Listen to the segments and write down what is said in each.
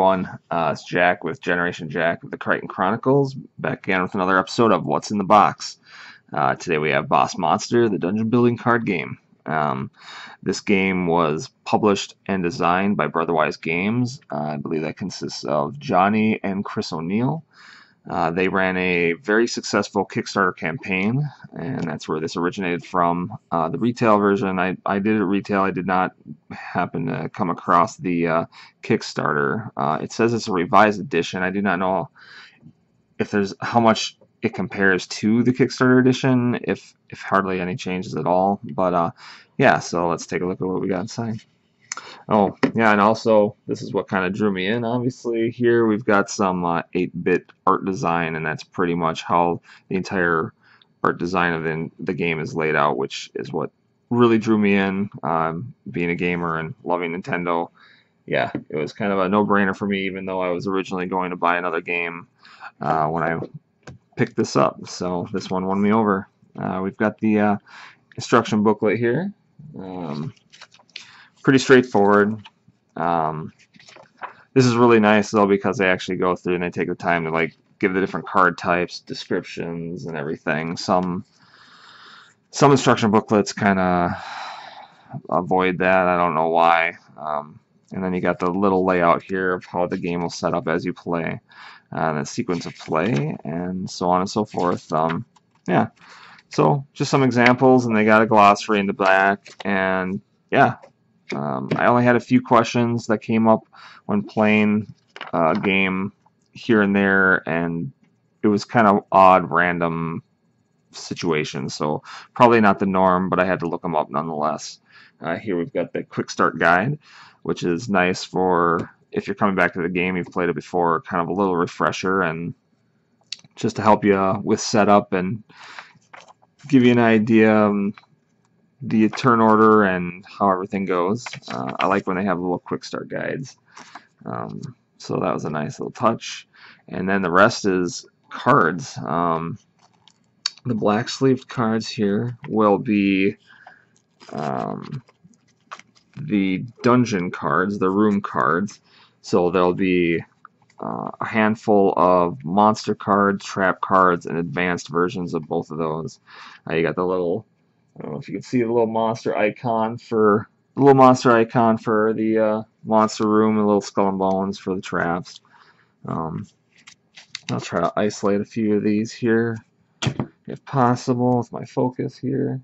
everyone, it's Jack with Generation Jak of the Cryton Chronicles, back again with another episode of What's in the Box. Today we have Boss Monster, the dungeon building card game. This game was published and designed by Brotherwise Games. I believe that consists of Johnny and Chris O'Neill. They ran a very successful Kickstarter campaign, and that's where this originated from. The retail version, I did it retail. I did not happen to come across the Kickstarter. It says it's a revised edition. I do not know if there's how much it compares to the Kickstarter edition, if hardly any changes at all. But yeah, so let's take a look at what we got inside. Oh, yeah, and also, this is what kind of drew me in, obviously. Here we've got some 8-bit art design, and that's pretty much how the entire art design of the game is laid out, which is what really drew me in, being a gamer and loving Nintendo. Yeah, it was kind of a no-brainer for me, even though I was originally going to buy another game when I picked this up. So this one won me over. We've got the instruction booklet here. Pretty straightforward. This is really nice though because they actually go through and they take the time to like give the different card types, descriptions, and everything. Some instruction booklets kind of avoid that. I don't know why. And then you got the little layout here of how the game will set up as you play, and the sequence of play, and so on and so forth. Yeah. So just some examples, and they got a glossary in the back, and yeah. I only had a few questions that came up when playing a game here and there, and it was kind of odd, random situations, so probably not the norm, but I had to look them up nonetheless. Here we've got the quick start guide, which is nice for if you're coming back to the game, you've played it before, kind of a little refresher, and just to help you with setup and give you an idea the turn order and how everything goes. I like when they have little quick start guides. So that was a nice little touch. And then the rest is cards. The black sleeved cards here will be the dungeon cards, the room cards. So there'll be a handful of monster cards, trap cards, and advanced versions of both of those. You got the little, I don't know if you can see the little monster icon for the monster room, and little skull and bones for the traps. I'll try to isolate a few of these here, if possible, with my focus here.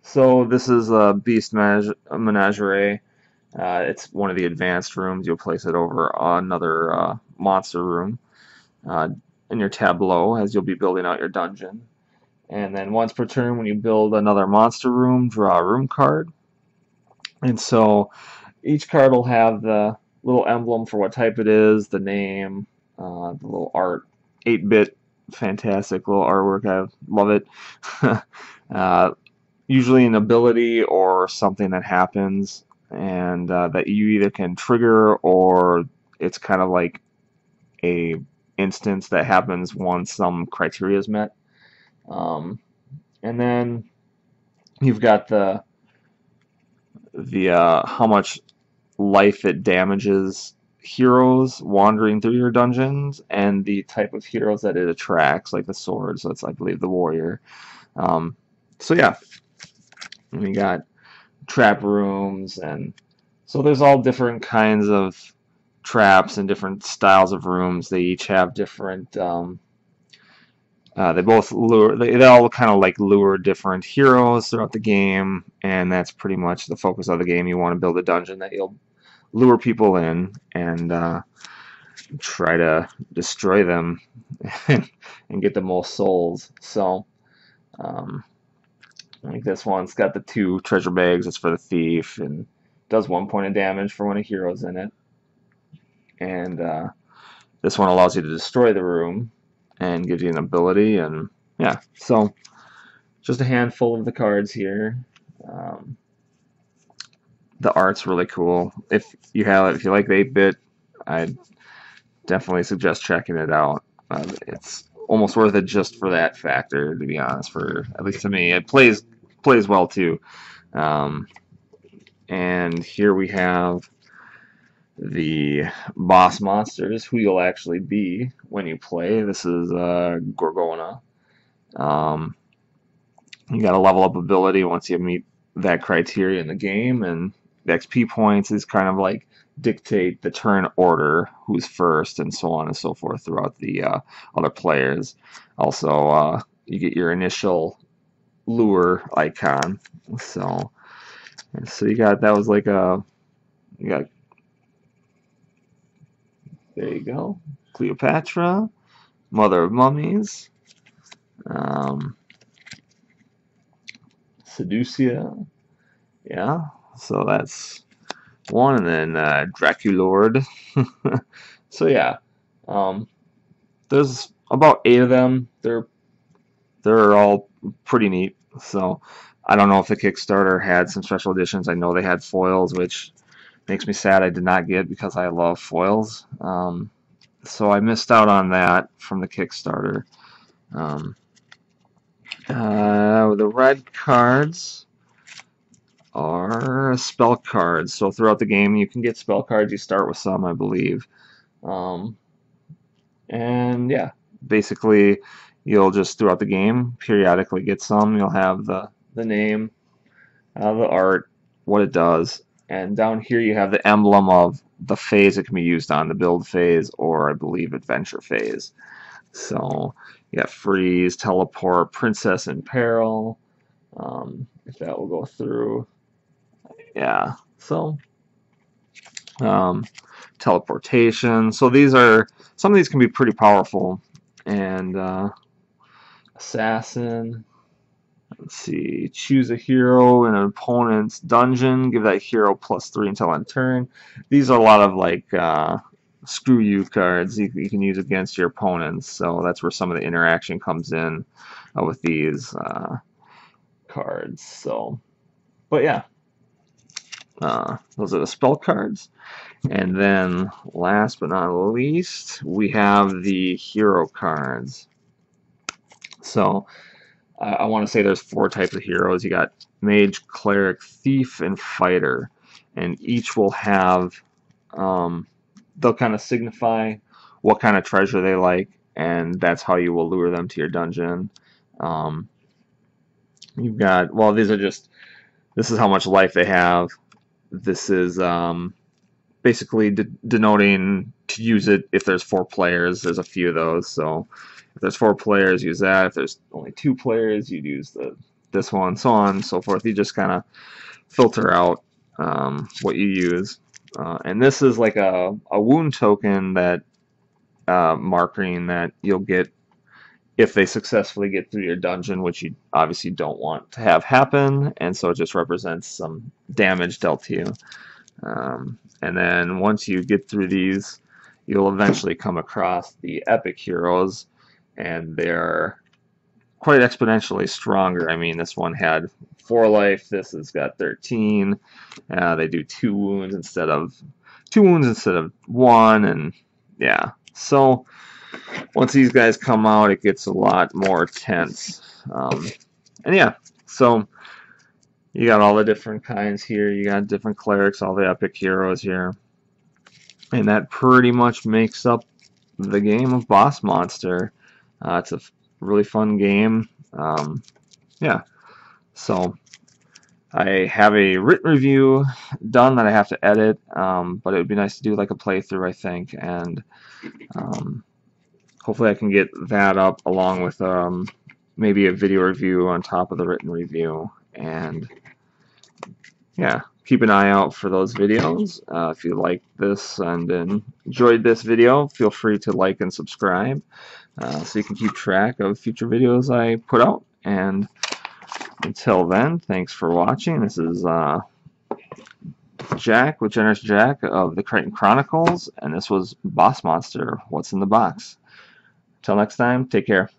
So this is a Beast Menagerie. It's one of the advanced rooms. You'll place it over another monster room in your tableau as you'll be building out your dungeon. And then once per turn, when you build another monster room, draw a room card. And so each card will have the little emblem for what type it is, the name, the little art, 8-bit, fantastic little artwork. I love it. Usually an ability or something that happens and that you either can trigger, or it's kind of like a instance that happens once some criteria is met. And then you've got the how much life it damages heroes wandering through your dungeons, and the type of heroes that it attracts, like the sword. So it's, I believe, the warrior. So yeah, and we got trap rooms, and so there's all different kinds of traps and different styles of rooms. They each have different they both lure, they all kind of like lure different heroes throughout the game, and that's pretty much the focus of the game. You want to build a dungeon that you'll lure people in and try to destroy them and get the most souls. So like this one's got the 2 treasure bags. It's for the thief and does 1 point of damage for when a hero's in it. And this one allows you to destroy the room and gives you an ability. And yeah, so just a handful of the cards here. The art's really cool. If you like the 8-bit, I'd definitely suggest checking it out. It's almost worth it just for that factor, to be honest. For at least to me, it plays well too. And here we have the boss monsters, who you'll actually be when you play. This is Gorgona. Um, you got a level up ability once you meet that criteria in the game, and the XP points is kind of like dictate the turn order, who's first, and so on and so forth throughout the other players. Also, you get your initial lure icon. So you got, that was like a, you got, there you go, Cleopatra, Mother of Mummies, um, Seducia, yeah. So that's one, and then Draculord. So yeah, um, there's about 8 of them. They're all pretty neat. So I don't know if the Kickstarter had some special editions. I know they had foils, which makes me sad I did not get because I love foils. So I missed out on that from the Kickstarter. Um, the red cards are spell cards. So throughout the game, you can get spell cards. You start with some, I believe. Um, and yeah, basically, you'll just throughout the game periodically get some. You'll have the name, the art, what it does, and down here you have the emblem of the phase it can be used on, the build phase or I believe adventure phase. So you got freeze, teleport, princess in peril. If that will go through, yeah. So teleportation. So these are, some of these can be pretty powerful. And assassin. Let's see. Choose a hero in an opponent's dungeon. Give that hero +3 until end turn. These are a lot of like screw you cards you can use against your opponents. So that's where some of the interaction comes in with these cards. So, but yeah, those are the spell cards. And then last but not least, we have the hero cards. So I want to say there's 4 types of heroes. You got mage, cleric, thief, and fighter, and each will have they'll kind of signify what kind of treasure they like, and that's how you will lure them to your dungeon. You've got, well, these are just, this is how much life they have. This is basically denoting to use it if there's 4 players. There's a few of those, so if there's 4 players, use that. If there's only 2 players, you'd use this one, so on and so forth. You just kind of filter out what you use. And this is like a wound token that marking that you'll get if they successfully get through your dungeon, which you obviously don't want to have happen, and so it just represents some damage dealt to you. And then once you get through these, you'll eventually come across the epic heroes, and they're quite exponentially stronger. I mean, this one had 4 life, this has got 13. They do 2 wounds instead of 1, and yeah. So once these guys come out, it gets a lot more tense. And yeah, so you got all the different kinds here. You got different clerics, all the epic heroes here. And that pretty much makes up the game of Boss Monster. It's a really fun game. Yeah, so I have a written review done that I have to edit, but it would be nice to do like a playthrough, I think, and hopefully I can get that up along with maybe a video review on top of the written review. And yeah, keep an eye out for those videos. If you like this and enjoyed this video, feel free to like and subscribe so you can keep track of future videos I put out. And until then, thanks for watching. This is Jack with Generation Jak of the Cryton Chronicles, and this was Boss Monster, What's in the Box. Until next time, take care.